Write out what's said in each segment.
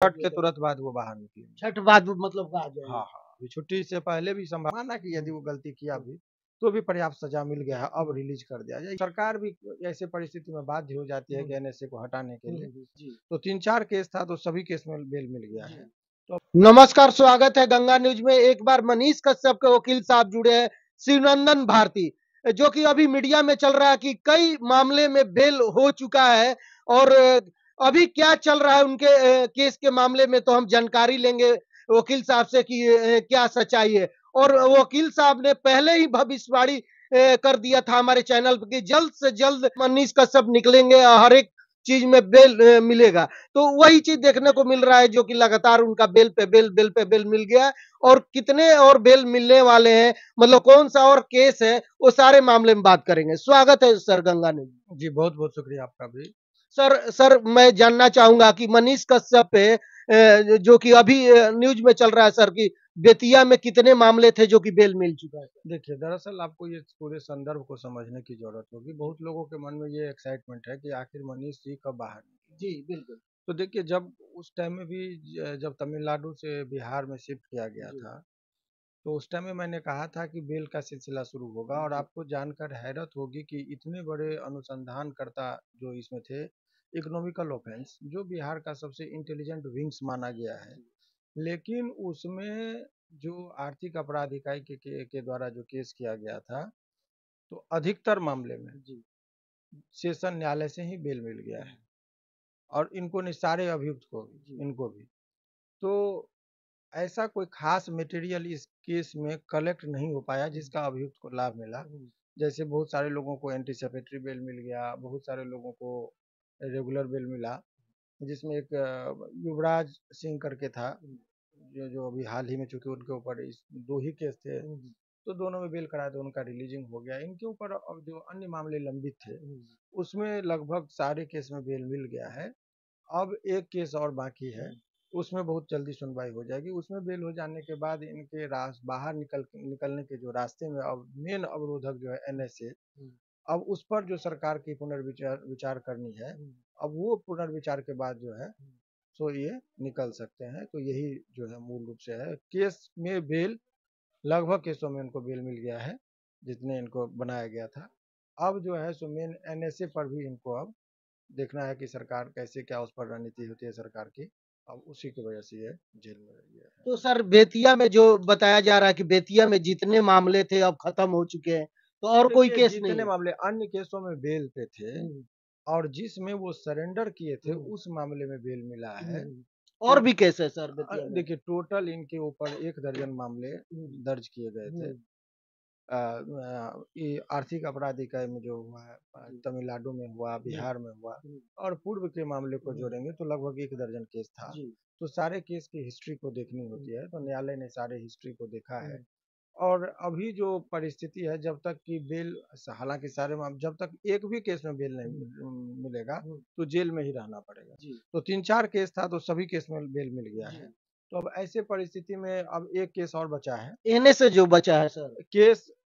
छठ के तुरंत बाद वो बाहर निकले। छठ बाद मतलब आ जाएगा। हाँ हाँ, अभी छुट्टी से पहले भी संभावना कि यदि वो गलती किया भी तो भी पर्याप्त सजा मिल गया है, अब रिलीज कर दिया जाए। सरकार भी ऐसे परिस्थिति में बाध्य हो जाती है कि एनएसए को हटाने के लिए। तो 3-4 केस था तो सभी केस में बेल मिल गया है। तो नमस्कार, स्वागत है गंगा न्यूज में। एक बार मनीष कश्यप के वकील साहब जुड़े हैं, शिवनंदन भारती, जो कि अभी मीडिया में चल रहा है कि कई मामले में बेल हो चुका है। और अभी क्या चल रहा है उनके केस के मामले में, तो हम जानकारी लेंगे वकील साहब से कि क्या सच्चाई है। और वकील साहब ने पहले ही भविष्यवाणी कर दिया था हमारे चैनल पर कि जल्द से जल्द मनीष कश्यप निकलेंगे, हर एक चीज में बेल मिलेगा। तो वही चीज देखने को मिल रहा है, जो कि लगातार उनका बेल पे बेल मिल गया है। और कितने और बेल मिलने वाले हैं, मतलब कौन सा और केस है, वो सारे मामले में बात करेंगे। स्वागत है सर गंगा ने। जी, बहुत बहुत शुक्रिया आपका भी। सर मैं जानना चाहूंगा कि मनीष कश्यप पे जो कि अभी न्यूज में चल रहा है सर, की बेतिया में कितने मामले थे जो कि बेल मिल चुका है। देखिए, दरअसल आपको ये पूरे संदर्भ को समझने की जरूरत होगी। बहुत लोगों के मन में ये एक्साइटमेंट है कि आखिर मनीष जी कब बाहर निकले। जी बिल्कुल। तो देखिए, जब उस टाइम में भी जब तमिलनाडु से बिहार में शिफ्ट किया गया था, तो उस टाइम में मैंने कहा था कि बेल का सिलसिला शुरू होगा। और आपको जानकर हैरत होगी कि इतने बड़े अनुसंधानकर्ता जो इसमें थे, इकोनॉमिकल ऑफेंस, जो बिहार का सबसे इंटेलिजेंट विंग्स माना गया है, लेकिन उसमें जो आर्थिक अपराध इकाई के द्वारा जो केस किया गया था, तो अधिकतर मामले में सेशन न्यायालय से ही बेल मिल गया है। और इनको नहीं, सारे अभियुक्त को भी, इनको भी। तो ऐसा कोई खास मटेरियल इस केस में कलेक्ट नहीं हो पाया जिसका अभियुक्त को लाभ मिला। जैसे बहुत सारे लोगों को एंटीसिपेटरी बेल मिल गया, बहुत सारे लोगों को रेगुलर बेल मिला, जिसमें एक युवराज सिंह करके था, जो जो अभी हाल ही में, चूंकि उनके ऊपर इस 2 ही केस थे, तो दोनों में बेल कराया तो उनका रिलीजिंग हो गया। इनके ऊपर अब जो अन्य मामले लंबित थे, उसमें लगभग सारे केस में बेल मिल गया है। अब एक केस और बाकी है, उसमें बहुत जल्दी सुनवाई हो जाएगी। उसमें बेल हो जाने के बाद इनके बाहर निकलने के जो रास्ते में अब मेन अवरोधक जो है एनएसए, अब उस पर जो सरकार की विचार करनी है। अब वो पुनर्विचार के बाद जो है सो ये निकल सकते हैं। तो यही जो है मूल रूप से है। केस में बेल, लगभग केसों में इनको बेल मिल गया है जितने इनको बनाया गया था। अब जो है सो मेन एनएसए पर भी इनको अब देखना है कि सरकार कैसे, क्या उस पर रणनीति होती है सरकार की। अब उसी की वजह से ये जेल में रही है। तो सर बेतिया में जो बताया जा रहा है कि बेतिया में जितने मामले थे अब खत्म हो चुके हैं, तो और कोई केस नहीं जितने है? मामले अन्य केसों में बेल पे थे और जिसमें वो सरेंडर किए थे, उस मामले में बेल मिला है। और भी केस है सर बेतिया में? देखिए, टोटल इनके ऊपर 1 दर्जन मामले दर्ज किए गए थे। ये आर्थिक अपराध इकाई में जो हुआ है, तमिलनाडु में हुआ, बिहार में हुआ, और पूर्व के मामले को जोड़ेंगे तो लगभग 1 दर्जन केस था। तो सारे केस की हिस्ट्री को देखनी होती है, तो न्यायालय ने सारे हिस्ट्री को देखा है। और अभी जो परिस्थिति है, जब तक कि बेल, हालांकि सारे जब तक एक भी केस में बेल नहीं मिलेगा तो जेल में ही रहना पड़ेगा। तो 3-4 केस था तो सभी केस में बेल मिल गया है। तो अब ऐसे परिस्थिति में अब एक केस और बचा है। एनए से जो बचा है सर,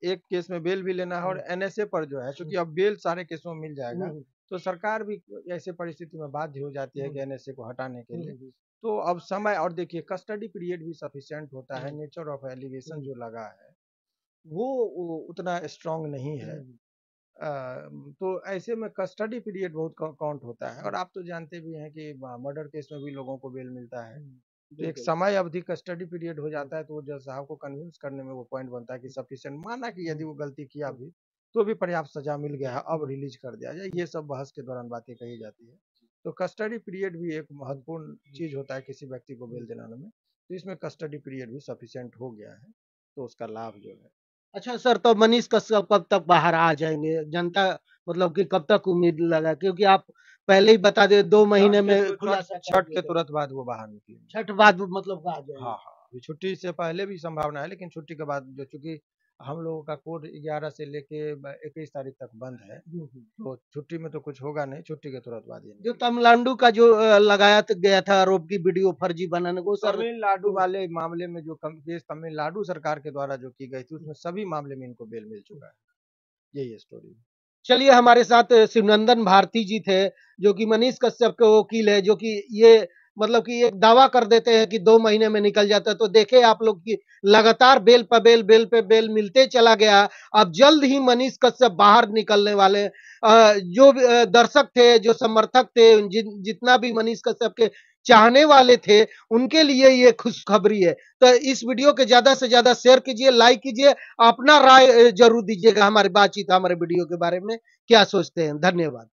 एक केस में बेल भी लेना है, और एनएसए पर जो है, क्योंकि अब बेल सारे केसों में मिल जाएगा, तो सरकार भी ऐसे परिस्थिति में बाध्य हो जाती है कि एनएसए को हटाने के लिए। तो अब समय, और देखिए कस्टडी पीरियड भी सफिशिएंट होता है। नेचर ऑफ एलिगेशन जो लगा है वो उतना स्ट्रांग नहीं है। तो ऐसे में कस्टडी पीरियड बहुत काउंट होता है। और आप तो जानते भी हैं कि मर्डर केस में भी लोगों को बेल मिलता है। तो एक समय अवधि कस्टडी पीरियड हो जाता है, तो वो जज साहब को कन्विंस करने में वो पॉइंट बनता है कि सफिशिएंट, माना कि यदि वो गलती किया भी तो भी पर्याप्त सजा मिल गया है, अब रिलीज कर दिया जाए। ये सब बहस के दौरान बातें कही जाती है। तो कस्टडी पीरियड भी एक महत्वपूर्ण चीज होता है किसी व्यक्ति को बेल दिलाने में। तो इसमें कस्टडी पीरियड भी सफिशिएंट हो गया है, तो उसका लाभ जो है। अच्छा सर, तो मनीष कश्यप कब तक बाहर आ जाएंगे? जनता मतलब कि कब तक उम्मीद लगा, क्योंकि आप पहले ही बता दे 2 महीने में खुलासा कर छठ दिया के था। तुरंत बाद वो बाहर निकले। छठ बाद मतलब आ जाएंगे? हाँ हाँ, अभी छुट्टी से पहले भी संभावना है, लेकिन छुट्टी के बाद जो, चूंकि हम लोगों का कोर्ट 11 से लेके 21 तारीख तक बंद है, तो छुट्टी में तो कुछ होगा नहीं। छुट्टी के तुरंत बाद ही जो निकलेंगे। तमिलनाडु का जो लगाया गया था आरोप की वीडियो फर्जी बनाने को सर, तमिलनाडु वाले मामले में जो केस तमिलनाडु सरकार के द्वारा जो की गई थी, उसमें सभी मामले में इनको बेल मिल चुका है। यही स्टोरी है। चलिए हमारे साथ शिवनंदन भारती जी थे, जो कि मनीष कश्यप के वकील है, जो कि ये मतलब कि एक दावा कर देते हैं कि 2 महीने में निकल जाता है। तो देखे आप लोग कि लगातार बेल पे बेल मिलते चला गया। अब जल्द ही मनीष कश्यप बाहर निकलने वाले हैं। जो दर्शक थे, जो समर्थक थे, जितना भी मनीष कश्यप के चाहने वाले थे, उनके लिए ये खुशखबरी है। तो इस वीडियो के ज़्यादा से ज़्यादा शेयर कीजिए, लाइक कीजिए, अपना राय ज़रूर दीजिएगा हमारी बातचीत, हमारे वीडियो के बारे में क्या सोचते हैं। धन्यवाद।